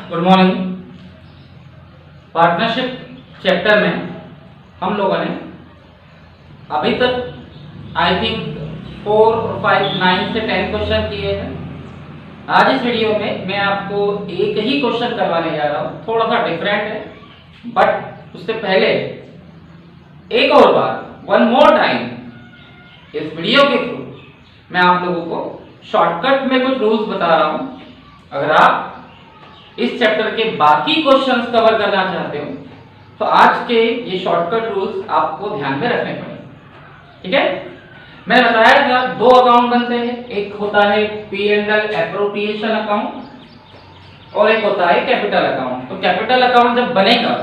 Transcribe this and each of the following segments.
Good morning. Partnership chapter में हम लोगों ने अभी तक आई थिंक 4 और 5 9 से 10 क्वेश्चन किए हैं। आज इस वीडियो में मैं आपको एक ही क्वेश्चन करवाने जा रहा हूँ, थोड़ा सा डिफरेंट है, बट उससे पहले एक और बार वन मोर टाइम इस वीडियो के थ्रू मैं आप लोगों को शॉर्टकट में कुछ रूल्स बता रहा हूँ। अगर आप इस चैप्टर के बाकी क्वेश्चंस कवर करना चाहते हो तो आज के ये शॉर्टकट रूल्स आपको ध्यान में रखने पड़ेंगे। ठीक है, मैंने बताया था दो अकाउंट बनते हैं, एक होता है P&L एप्रोप्रिएशन अकाउंट और एक होता है कैपिटल अकाउंट। तो कैपिटल अकाउंट जब बनेगा,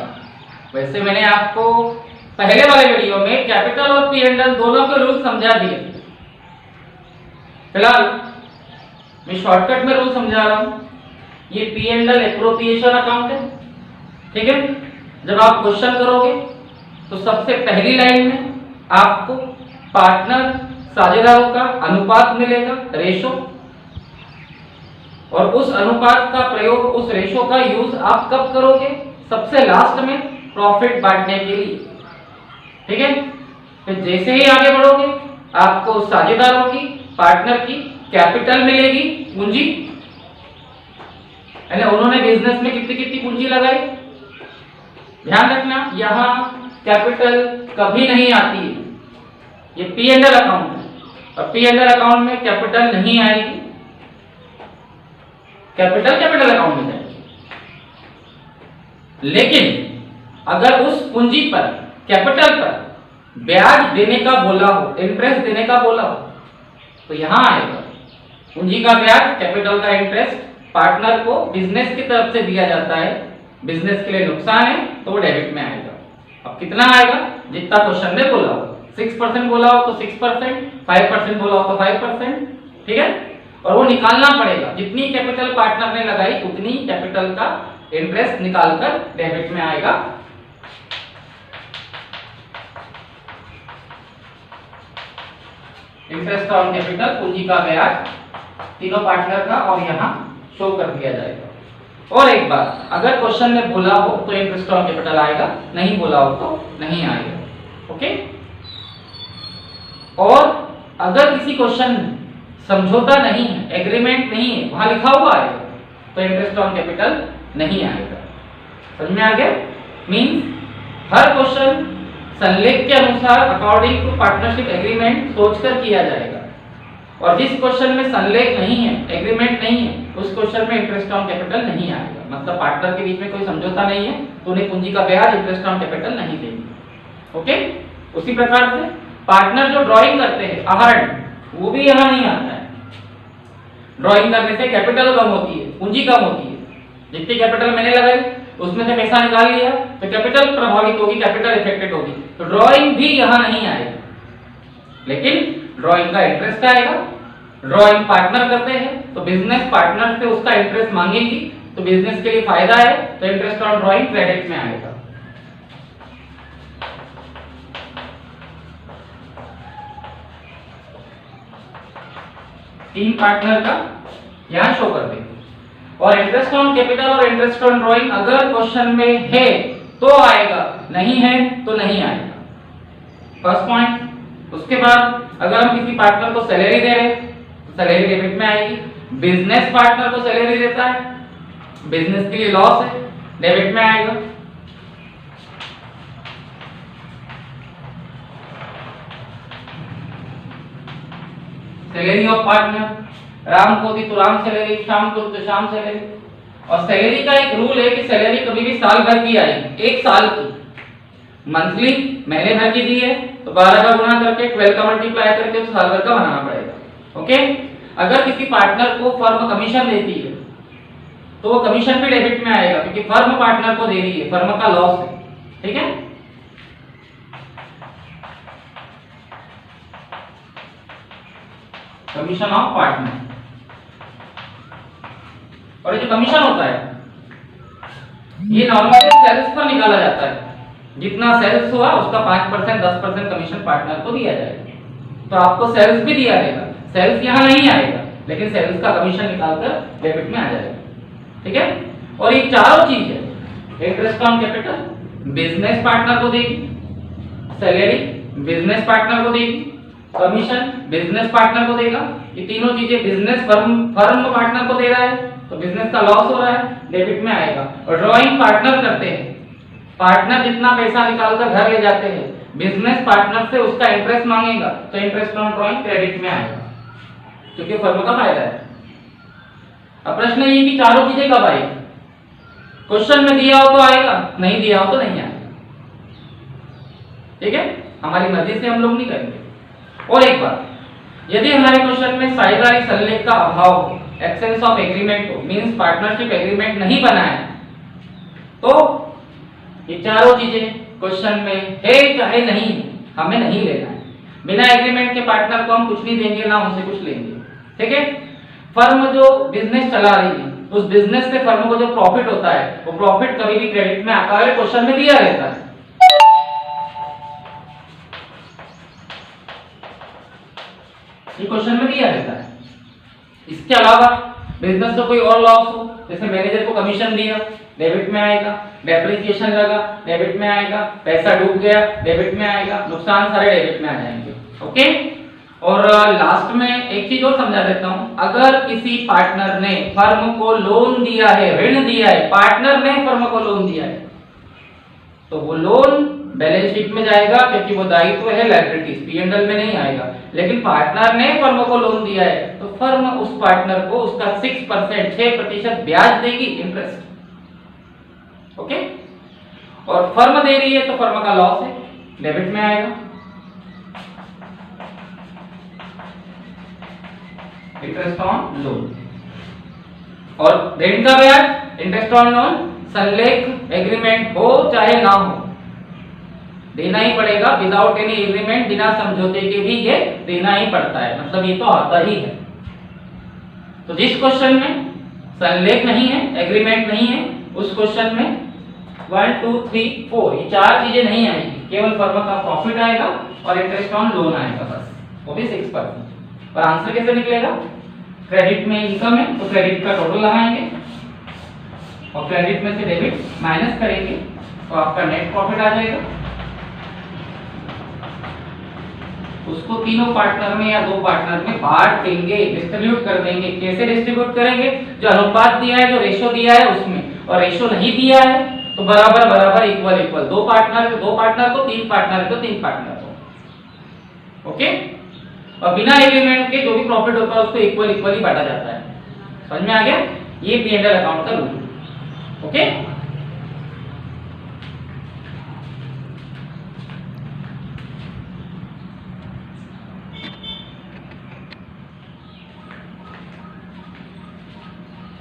वैसे मैंने आपको पहले वाले वीडियो में कैपिटल और P&L दोनों के रूल समझा दिए। फिलहाल मैं शॉर्टकट में रूल समझा रहा हूं। ये P&L एप्रोप्रिएशन अकाउंट है। ठीक है, जब आप क्वेश्चन करोगे तो सबसे पहली लाइन में आपको पार्टनर साझेदारों का अनुपात मिलेगा, रेशो, और उस अनुपात का प्रयोग, उस रेशो का यूज आप कब करोगे? सबसे लास्ट में प्रॉफिट बांटने के लिए। ठीक है, फिर जैसे ही आगे बढ़ोगे आपको साझेदारों की, पार्टनर की कैपिटल मिलेगी, पूंजी, यानी उन्होंने बिजनेस में कितनी कितनी पूंजी लगाई। ध्यान रखना, यहां कैपिटल कभी नहीं आती है। ये P&L अकाउंट है और P&L अकाउंट में कैपिटल नहीं आएगी। कैपिटल अकाउंट में जाएगी। लेकिन अगर उस पूंजी पर, कैपिटल पर ब्याज देने का बोला हो, इंटरेस्ट देने का बोला हो, तो यहां आएगा पूंजी का ब्याज, कैपिटल का इंटरेस्ट पार्टनर को बिजनेस की तरफ से दिया जाता है। बिजनेस के लिए नुकसान है तो वो डेबिट में आएगा। अब कितना आएगा? जितना क्वेश्चन में बोला हो। 6% बोला हो तो 6%, 5% बोला हो तो 5%। ठीक है, और वो निकालना पड़ेगा। जितनी कैपिटल पार्टनर ने लगाई उतनी कैपिटल का इंटरेस्ट निकालकर डेबिट में आएगा। इंटरेस्ट ऑन कैपिटल, पूंजी का ब्याज, तीनों पार्टनर का, और यहाँ शो कर दिया जाएगा। और एक बात, अगर क्वेश्चन में बोला हो तो इंटरेस्ट ऑन कैपिटल आएगा, नहीं बोला हो तो नहीं आएगा। ओके, और अगर किसी क्वेश्चन में समझौता नहीं है, एग्रीमेंट नहीं है, वहां लिखा हुआ है, तो इंटरेस्ट ऑन कैपिटल नहीं आएगा। समझ में आ गया? मींस हर क्वेश्चन संलेख के अनुसार अकॉर्डिंग टू पार्टनरशिप एग्रीमेंट सोचकर किया जाएगा, और जिस क्वेश्चन में संलेख नहीं है, एग्रीमेंट नहीं है, उस क्वेश्चन में इंटरेस्ट ऑन कैपिटल नहीं आएगा। मतलब पार्टनर के बीच में कोई समझौता नहीं है तो उन्हें पूंजी का ब्याज, इंटरेस्ट ऑन कैपिटल नहीं देंगे। ओके, उसी प्रकार से पार्टनर जो ड्राइंग करते हैं, आहरण, वो भी यहाँ नहीं आता है। ड्राइंग करने से कैपिटल कम होती है, पूंजी कम होती है। जितनी कैपिटल मैंने लगाई उसमें से पैसा निकाल लिया तो कैपिटल प्रभावित होगी, कैपिटल इफेक्टेड होगी। तो ड्राइंग भी यहाँ नहीं आएगी, लेकिन ड्राइंग का इंटरेस्ट आएगा। ड्राइंग पार्टनर करते हैं तो बिजनेस पार्टनर से उसका इंटरेस्ट मांगेगी, तो बिजनेस के लिए फायदा है, तो इंटरेस्ट ऑन ड्राइंग क्रेडिट में आएगा। तीन पार्टनर का यहां शो कर देंगे। और इंटरेस्ट ऑन कैपिटल और इंटरेस्ट ऑन ड्राइंग अगर क्वेश्चन में है तो आएगा, नहीं है तो नहीं आएगा। First point. उसके बाद अगर हम किसी पार्टनर को सैलरी दे रहे हैं तो सैलरी डेबिट में आएगी। बिजनेस पार्टनर को सैलरी देता है, बिजनेस के लिए लॉस है, डेबिट में आएगा। सैलरी ऑफ पार्टनर, राम को दी तो राम सैलरी, शाम को तो शाम सैलरी। और सैलरी का एक रूल है कि सैलरी कभी भी साल भर की आएगी, एक साल की। मंथली महीने भर की दी है तो 12 का गुना करके 12 का मल्टीप्लाई करके उस साल भर का बनाना पड़ेगा। ओके, अगर किसी पार्टनर को फर्म कमीशन देती है तो वो कमीशन भी डेबिट में आएगा, क्योंकि फर्म पार्टनर को दे रही है, फर्म का लॉस है। ठीक है, कमीशन ऑफ पार्टनर। और ये जो कमीशन होता है ये नॉर्मली सेल्स पर निकाला जाता है। जितना सेल्स हुआ उसका 5%, 10% कमीशन पार्टनर को दिया जाएगा। तो आपको सेल्स भी दिया जाएगा, सेल्स यहाँ नहीं आएगा, लेकिन सेल्स का कमीशन निकालकर डेबिट में आ जाएगा। ठीक है, और ये चारों चीजें interest on capital business partner को देगी, सैलरी बिजनेस पार्टनर को देगी, कमीशन बिजनेस पार्टनर को देगा। ये तीनों चीजें बिजनेस फर्म पार्टनर को दे रहा है तो बिजनेस का लॉस हो रहा है, डेबिट में आएगा। और ड्रॉइंग पार्टनर करते हैं, पार्टनर जितना पैसा निकालकर घर ले जाते हैं, बिजनेस पार्टनर से उसका इंटरेस्ट मांगेगा तो इंटरेस्ट ऑन ड्रॉइंग क्रेडिट में आएगा, क्योंकि फर्म का फायदा है। अब प्रश्न ये कि चारों चीजें कब आएगी? क्वेश्चन में दिया हो तो आएगा, नहीं दिया हो तो नहीं आएगा। ठीक है, हमारी मर्जी से हम लोग नहीं करेंगे। और एक बात, यदि हमारे क्वेश्चन में साझेदारी संलेख का अभाव हो, एब्सेंस ऑफ एग्रीमेंट हो, मींस पार्टनरशिप एग्रीमेंट नहीं बना है, तो ये चारों चीजें क्वेश्चन में है चाहे नहीं हमें नहीं लेना है। बिना एग्रीमेंट के पार्टनर को हम कुछ नहीं देंगे, ना उनसे कुछ लेंगे। ठीक है, फर्म जो बिजनेस चला रही है उस बिजनेस से फर्म को जो प्रॉफिट होता है वो प्रॉफिट कभी भी क्रेडिट में आता है, क्वेश्चन में दिया रहता है। ये क्वेश्चन में दिया रहता है। इसके अलावा बिजनेस से कोई और लॉस हो, जैसे मैनेजर को कमीशन दिया, डेबिट में आएगा, डेप्रिसिएशन लगा, डेबिट में आएगा, पैसा डूब गया, डेबिट में आएगा, नुकसान सारे डेबिट में आ जाएंगे। ओके, और लास्ट में एक चीज और समझा देता हूं, अगर किसी पार्टनर ने फर्म को लोन दिया है, ऋण दिया है, पार्टनर ने फर्म को लोन दिया है, तो वो लोन बैलेंस शीट में जाएगा क्योंकि वो दायित्व है, लायबिलिटीज P&L में नहीं आएगा। लेकिन पार्टनर ने फर्म को लोन दिया है तो फर्म उस पार्टनर को उसका 6% ब्याज देगी, इंटरेस्ट। ओके, और फर्म दे रही है तो फर्म का लॉस है, डेबिट में आएगा, इंटरेस्ट ऑन लोन। और ऋण का ब्याज, इंटरेस्ट ऑन लोन, संलेख एग्रीमेंट हो चाहे ना हो देना ही पड़ेगा। विदाउट एनी एग्रीमेंट, बिना समझौते के भी ये देना ही पड़ता है, मतलब ये तो आता ही है। तो जिस क्वेश्चन में संलेख नहीं है, एग्रीमेंट नहीं है, उस क्वेश्चन में 1 2 3 4 ये चार चीजें नहीं आएगी, केवल फर्म का प्रॉफिट आएगा और इंटरेस्ट ऑन लोन आएगा बस, वो भी 6%। और आंसर कैसे निकलेगा? क्रेडिट में इनकम है तो क्रेडिट का टोटल लगाएंगे और क्रेडिट में से डेबिट माइनस करेंगे तो आपका नेट प्रॉफिट आ जाएगा। उसको तीनों पार्टनर में या दो पार्टनर में बांट देंगे, डिस्ट्रीब्यूट कर देंगे। कैसे डिस्ट्रीब्यूट करेंगे? जो अनुपात दिया है, जो रेशो दिया है उसमें, और रेशो नहीं दिया है तो बराबर बराबर इक्वल इक्वल, दो पार्टनर को, तीन पार्टनर को, तीन पार्टनर को। ओके, और बिना एग्रीमेंट के जो भी प्रॉफिट होता है उसको इक्वल इक्वल ही बांटा जाता है। समझ में आ गया? ये P&L अकाउंट का रूल। ओके,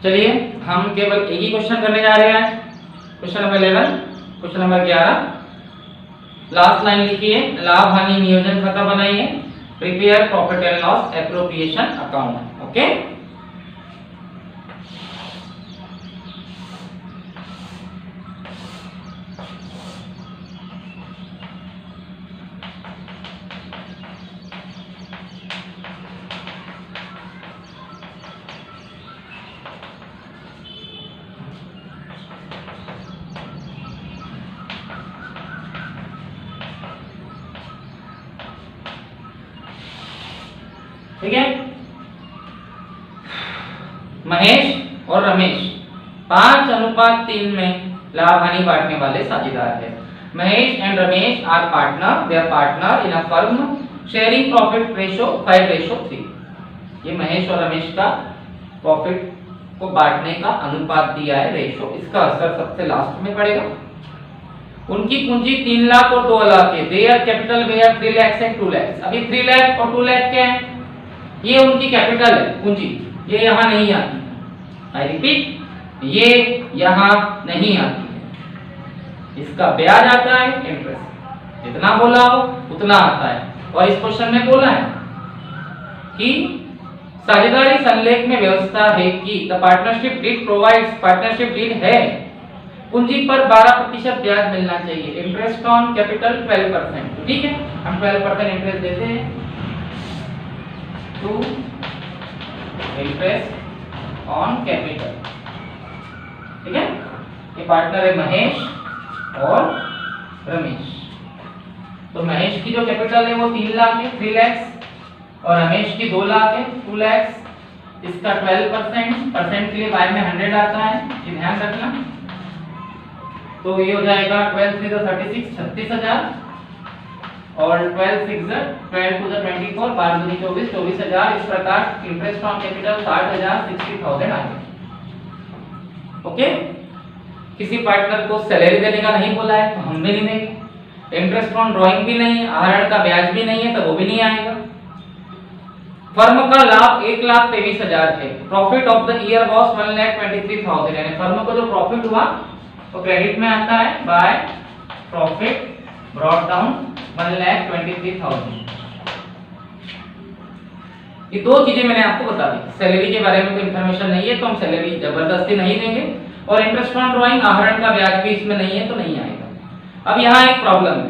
चलिए हम केवल एक ही क्वेश्चन करने जा रहे हैं, question number 11, question number 11। Last line लिखिए, लाभ हानि नियोजन खाता बनाइए, prepare profit and loss appropriation account. Okay, ठीक है। महेश और रमेश 5:3 में लाभ हानि बांटने वाले साझेदार हैं। Mahesh and Ramesh are partner, they are partner in a firm sharing profit ratio 5:3। ये महेश और रमेश का प्रॉफिट को बांटने का अनुपात दिया है, रेशो। इसका असर सबसे लास्ट में पड़ेगा। उनकी पूंजी 3 लाख और 2 लाख है। Their capital were 3 lakh and 2 lakh. अभी 3 लाख और 2 लाख क्या है? ये उनकी कैपिटल है, पूंजी। ये यहां नहीं आती, आई रिपीट, ये यहां नहीं आती है। इसका ब्याज आता है, इंटरेस्ट। जितना बोला हो उतना आता है। और इस क्वेश्चन में बोला है कि साझेदारी संलेख में व्यवस्था है कि the partnership deed provides, partnership deed है, पूंजी पर 12% ब्याज मिलना चाहिए। Interest on capital 12%। ठीक है, हम 12% इंटरेस्ट देते हैं टू इंटरेस्ट ऑन कैपिटल। ठीक है, ये पार्टनर है महेश और रमेश। तो महेश की जो कैपिटल है वो 3 लाख है, 3 lakhs, और रमेश की 2 लाख है, 2 lakhs। इसका 12% परसेंट के लिए y में 100 आता है, ये ध्यान रखना। तो ये हो जाएगा 12 3 36, 36,000, और 12 6 12 2 24, 5 2 24, 24,000। इस प्रकार इंटरेस्ट ऑन कैपिटल 60,000, 60,000 आ गया। ओके, किसी पार्टनर को सैलरी देने का नहीं बोला है तो हम भी नहीं देंगे। इंटरेस्ट ऑन ड्राइंग भी नहीं, आहरण का ब्याज भी नहीं है तो वो भी नहीं आएगा। फर्म का लाभ 1,23,000 है। Profit of the year was 1,23,000, यानी फर्म को जो प्रॉफिट हुआ वो क्रेडिट में आता है बाय प्रॉफिट ब्रॉट डाउन 1,23,000। ये दो चीजें मैंने आपको बता दी। सैलरी के बारे में कोई इंफॉर्मेशन नहीं है तो हम सैलरी जबरदस्ती नहीं देंगे, और इंटरेस्ट ऑन ड्राइंग आहरण का ब्याज भी इसमें नहीं है तो नहीं आएगा। अब यहाँ एक प्रॉब्लम है,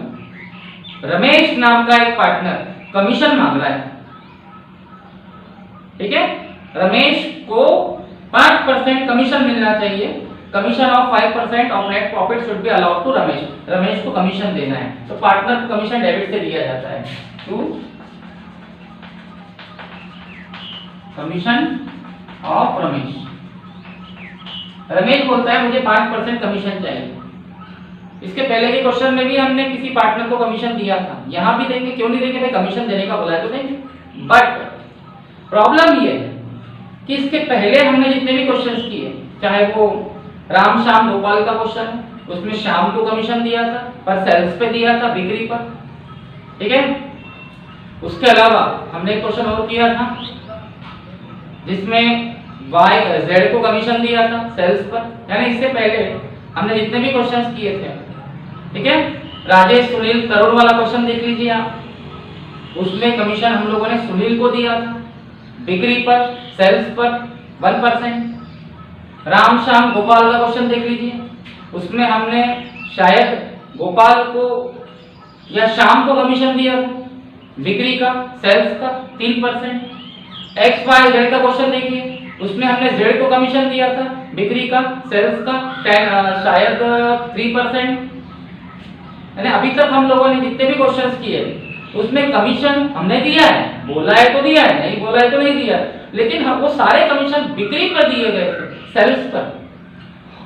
रमेश नाम का एक पार्टनर कमीशन मांग रहा है। ठीक है, रमेश को 5% कमीशन मिलना चाहिए। Commission of 5% of net profit should be allowed to Ramesh. Ramesh को कमीशन देना है, तो पार्टनर को कमीशन डेबिट से दिया जाता है to commission of Ramesh. Ramesh बोलता है मुझे 5% कमीशन चाहिए। इसके पहले के क्वेश्चन में भी हमने किसी पार्टनर को कमीशन दिया था, यहां भी देंगे। क्यों नहीं देंगे भाई, कमीशन देने का बोला है तो देंगे। बट प्रॉब्लम ये है कि इसके पहले हमने जितने भी क्वेश्चंस किए, चाहे वो राम श्याम गोपाल का क्वेश्चन है, उसमें श्याम को कमीशन दिया था पर सेल्स पे दिया था, बिक्री पर। ठीक है, उसके अलावा हमने एक क्वेश्चन और किया था जिसमें जेड को कमीशन दिया था सेल्स पर। यानी इससे पहले हमने जितने भी क्वेश्चंस किए थे, ठीक है, राजेश सुनील तरुण वाला क्वेश्चन देख लीजिए आप, उसमें कमीशन हम लोगों ने सुनील को दिया था बिक्री पर, सेल्स पर 1%। राम श्याम गोपाल का क्वेश्चन देख लीजिए, उसमें हमने शायद गोपाल को या श्याम को कमीशन दिया था बिक्री का, सेल्स का 3%। एक्स वाई जेड का क्वेश्चन देखिए, उसमें हमने जेड को कमीशन दिया था बिक्री का, सेल्स का शायद 3%। यानी अभी तक हम लोगों ने जितने भी क्वेश्चंस किए उसमें कमीशन हमने दिया है, बोला है तो दिया है, नहीं बोला है तो नहीं दिया, लेकिन हम वो सारे कमीशन बिक्री पर दिए गए थे, सेल्स पर।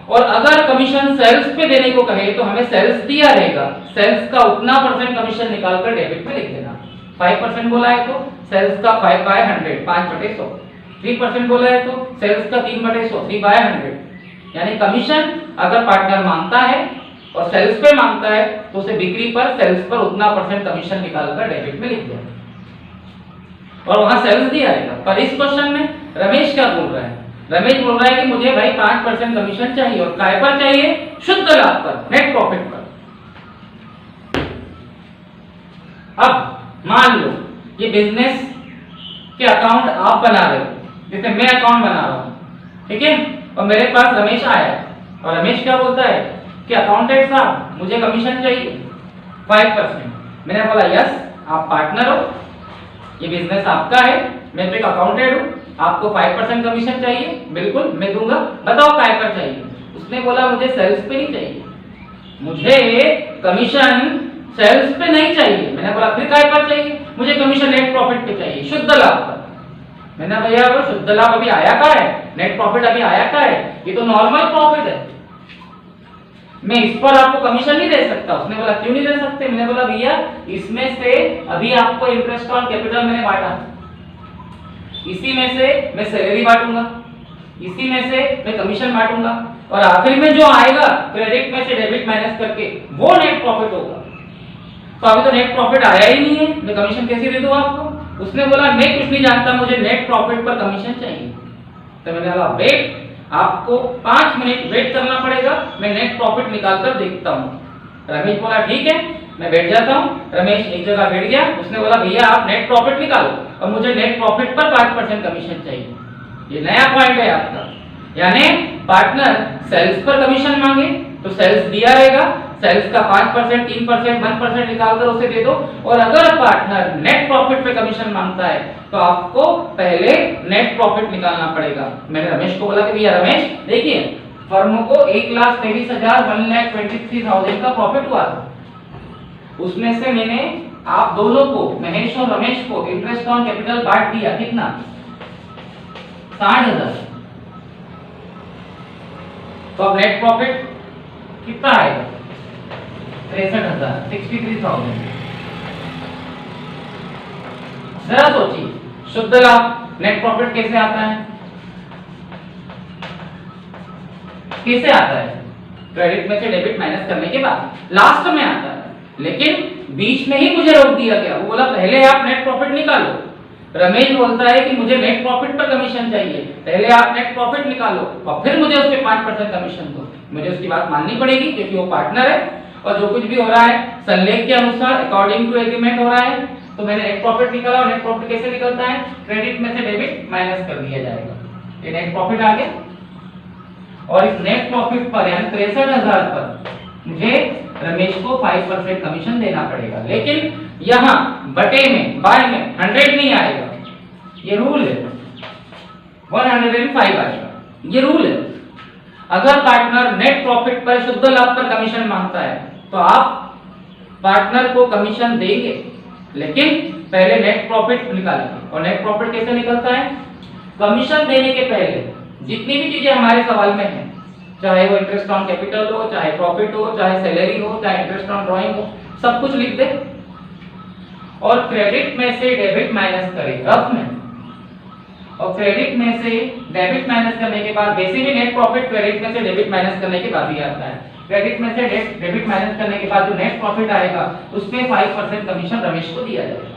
और अगर कमीशन सेल्स पे देने को कहे तो हमें सेल्स दिया रहेगा, सेल्स का उतना परसेंट कमीशन निकालकर डेबिट में लिख देना। 5% बोला है तो सेल्स का 5/100, 5/100। 3% बोला है तो सेल्स का 3/100, 3/100। यानी कमीशन अगर पार्टनर मांगता है और सेल्स पे मांगता है तो उसे बिक्री पर, सेल्स पर उतना परसेंट कमीशन निकालकर डेबिट में लिख देना और वहां सेल्स दिया रहेगा। पर इस क्वेश्चन में रमेश क्या बोल रहा है? रमेश बोल रहा है कि मुझे भाई 5% कमीशन चाहिए, और काय पर चाहिए? शुद्ध लाभ पर, नेट प्रॉफिट पर। अब मान लो ये बिजनेस के अकाउंट आप बना रहे हो, जैसे मैं अकाउंट बना रहा हूं, ठीक है, और मेरे पास रमेश आया और रमेश क्या बोलता है कि अकाउंटेंट साहब मुझे कमीशन चाहिए 5%। मैंने बोला यस, आप पार्टनर हो, ये बिजनेस आपका है, मैं तो एक अकाउंटेंट हूं, आपको 5% कमीशन चाहिए, बिल्कुल मैं दूंगा, बताओ काय पर चाहिए? उसने बोला मुझे सेल्स पे नहीं चाहिए, मुझे कमीशन सेल्स पे नहीं चाहिए। मैंने बोला फिर काय पर चाहिए? मुझे कमीशन नेट प्रॉफिट पे चाहिए, शुद्ध लाभ पर। मैंने भैया वो शुद्ध लाभ अभी आया का है, नेट प्रॉफिट अभी आया का है, ये तो नॉर्मल प्रॉफिट है, मैं इस पर आपको कमीशन नहीं दे सकता। उसने बोला क्यों नहीं दे सकते? मैंने बोला भैया इसमें से अभी आपको इंटरेस्ट ऑन कैपिटल मैंने बांटा, इसी में से मैं सैलरी बांटूंगा, इसी में से मैं कमीशन बांटूंगा, और आखिर में जो आएगा क्रेडिट में से डेबिट माइनस करके वो नेट प्रॉफिट होगा। तो अभी तो नेट प्रॉफिट आया ही नहीं है, मैं कमीशन कैसे दे दूं आपको? उसने बोला मैं कुछ नहीं जानता, मुझे नेट प्रॉफिट पर कमीशन चाहिए। तो मैंने बोला वेट, आपको 5 मिनट वेट करना पड़ेगा, मैं नेट प्रॉफिट निकाल कर देखता हूँ। रमेश बोला ठीक है, मैं बैठ जाता हूँ। रमेश एक जगह बैठ गया, उसने बोला भैया आप नेट प्रॉफिट निकालो और मुझे नेट प्रॉफिट पर 5% कमीशन चाहिए। ये नया पॉइंट है आपका, यानी पार्टनर सेल्स पर कमीशन मांगे तो सेल्स दिया रहेगा, सेल्स का 5%, 3%, 1% निकालकर उसे दे दो। और अगर पार्टनर नेट प्रॉफिट पे कमीशन मांगता है तो आपको पहले नेट प्रॉफिट निकालना पड़ेगा। मैंने रमेश को बोला कि भैया रमेश देखिए फर्मों को 1,23,1,23,000 का प्रॉफिट हुआ था। उसमें से मैंने आप दोनों को, महेश और रमेश को, इंटरेस्ट ऑन कैपिटल बांट दिया। कितना? 60,000। तो अब नेट प्रॉफिट कितना आएगा? 63,000, 63,000। जरा सोचिए, शुद्ध लाभ नेट प्रॉफिट कैसे आता है? कैसे आता है? क्रेडिट में से डेबिट माइनस करने के बाद लास्ट में आता है। लेकिन बीच में ही मुझे रोक दिया गया। वो बोला पहले आप नेट प्रॉफिट निकालो। रमेश बोलता है कि मुझे नेट प्रॉफिट पर कमीशन चाहिए, पहले आप नेट प्रॉफिट निकालो और फिर मुझे उस पे 5% कमीशन दो। मुझे उसकी बात माननी पड़ेगी क्योंकि वो पार्टनर है और जो कुछ भी हो रहा है संलेख के अनुसार अकॉर्डिंग टू एग्रीमेंट हो रहा है। तो मैंने नेट प्रॉफिट निकाला और नेट प्रॉफिट कैसे निकलता है? क्रेडिट में से डेबिट माइनस कर दिया जाएगा। ये नेट प्रॉफिट आ गया और इस नेट प्रॉफिट पर यानी 63,000 पर मुझे रमेश को 5% कमीशन देना पड़ेगा। लेकिन यहाँ बटे में, बाय में 100 नहीं आएगा, ये रूल है। 105 आएगा, ये रूल है। अगर पार्टनर नेट प्रॉफिट पर, शुद्ध लाभ पर कमीशन मांगता है तो आप पार्टनर को कमीशन देंगे, लेकिन पहले नेट प्रॉफिट निकालेंगे। और नेट प्रॉफिट कैसे निकलता है? कमीशन देने के पहले जितनी भी चीजें हमारे सवाल में है, चाहे वो इंटरेस्ट ऑन कैपिटल हो, चाहे प्रॉफिट हो, चाहे सैलरी हो, चाहे इंटरेस्ट ऑन ड्राइंग हो, सब कुछ लिख दे और क्रेडिट में से डेबिट माइनस करें रफ में। और क्रेडिट में से डेबिट माइनस करने के बाद, वैसे भी नेट प्रॉफिट क्रेडिट में से डेबिट माइनस करने के बाद ही आता है। क्रेडिट में से डेबिट माइनस करने के बाद जो नेट प्रॉफिट आएगा उसमें 5% कमीशन रमेश को दिया जाएगा।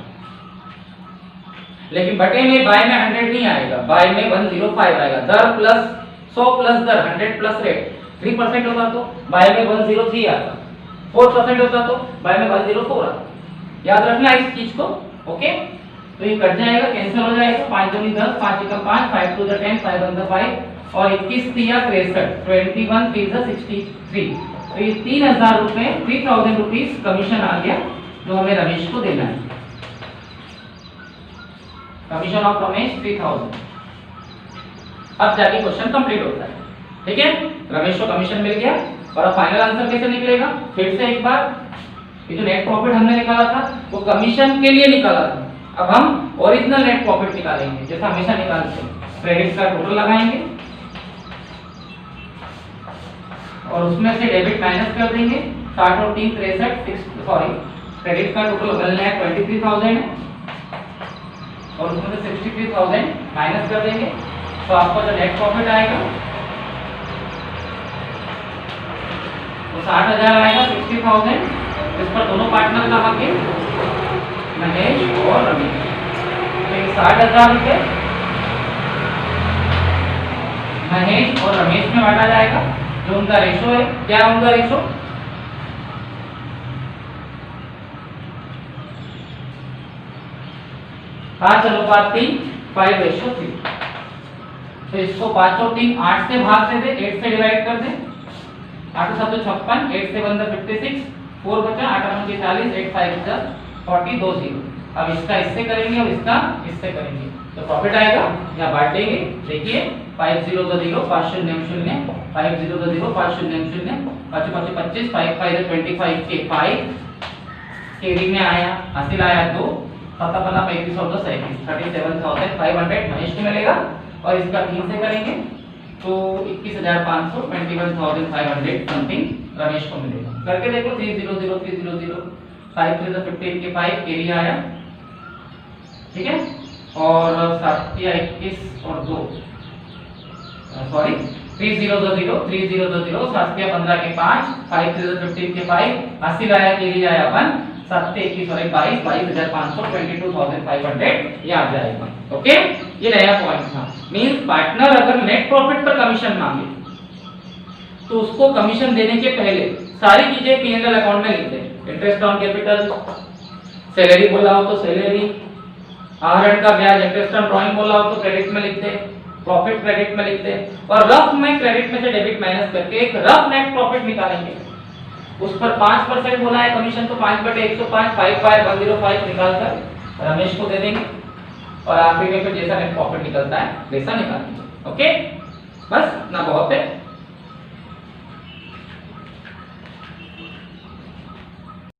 लेकिन बटे में, बाय में 100 नहीं आएगा, बाय में 105 आएगा। दर प्लस 100 प्लस दर, 100 प्लस रेट। 3% होता तो बाय में 103 आता, 4% होता तो बाय में 104 आता। याद रखना इस चीज को, ओके? तो ये कट जाएगा, कैंसिल हो जाएगा। 5 दूनी 10, 5 एकम 5, 5 टू द 10, 5 वन द 5 और 21 तिया 63, 21 3 द 63। तो ये 3,000 रुपए, 3,000 रुपीस कमीशन आ गया जो हमें रमेश को देना है। Commission of Ramesh 3,000। अब जाके क्वेश्चन कंप्लीट होता है, ठीक है? रमेश को कमीशन मिल गया और अब फाइनल आंसर कैसे निकलेगा? फिर से एक बार, ये जो नेट प्रॉफिट हमने निकाला था वो कमीशन के लिए निकाला था। अब हम ओरिजिनल नेट प्रॉफिट निकालेंगे जैसा हमेशा निकालते हैं। क्रेडिट का टोटल लगाएंगे और उसमें से डेबिट माइनस कर देंगे। 60 और 3 63, सॉरी, क्रेडिट का टोटल 1,23,000 है और उसमें से 63,000 माइनस कर देंगे। तो आपका जो नेट प्रॉफिट आएगा वो 60,000 आएगा, 60,000। इस पर दोनों पार्टनर का हक है, महेश और रमेश। तो 60,000 रुपये महेश और रमेश में बांटा जाएगा। जो उनका रेशो है, क्या उनका रेशो? 5:3, 5:3। तो इसको 5 और 3 8 से भाग दे दे, 8 से डिवाइड कर दे। 8 7 56, 8 से 1 56, 4 बचा, 8 1 40, 8 5 40, 2 0। अब इसका इससे करेंगे और इसका इससे करेंगे तो प्रॉफिट आएगा। यहाँ बांट देंगे, देखिए 5 0 2 0, 5 0 0, 5 0 2 0, 5 0 0, 5 5 25, 5 5 25 के 5 कैरी में आया, हासिल आया 2, 7 बना 35 और 10 37,500 महेश को मिलेगा और इसका 3 से करेंगे तो 21,500, 21,500 समथिंग रमेश को मिलेगा। करके देखो 3 0 0 3 0 0, 5 3 15 के 5 कैरी आया, ठीक है? और 7 या 21 और 2, सॉरी 3 0 2 0, 3 0 2 0, 7 या 15 के 5, 5 3 15 के 5, हासिल आया कैरी आया 1, 7 21 और 22, 22,500, 22,500 ये आ जाएगा। ओके, ये नया पॉइंट था। मींस पार्टनर अगर नेट प्रॉफिट पर कमीशन मांगे तो उसको कमीशन देने के पहले सारी चीजें P&L अकाउंट में लिख दें। इंटरेस्ट ऑन कैपिटल, सैलरी बोला हो तो सैलरी, आहरण का ब्याज, इंटरेस्ट ऑन ड्राइंग बोला हो तो क्रेडिट में लिख दे, प्रॉफिट क्रेडिट में लिख दे और रफ में क्रेडिट में से डेबिट माइनस करके एक रफ नेट प्रॉफिट निकालेंगे। उस पर 5% बोला है कमीशन तो 5/105, 55,105 निकालकर रमेश को दे देंगे और आखिरी में फिर जैसा नेट प्रॉफिट निकलता है वैसा निकालेंगे। ओके, बस ना बहुत है।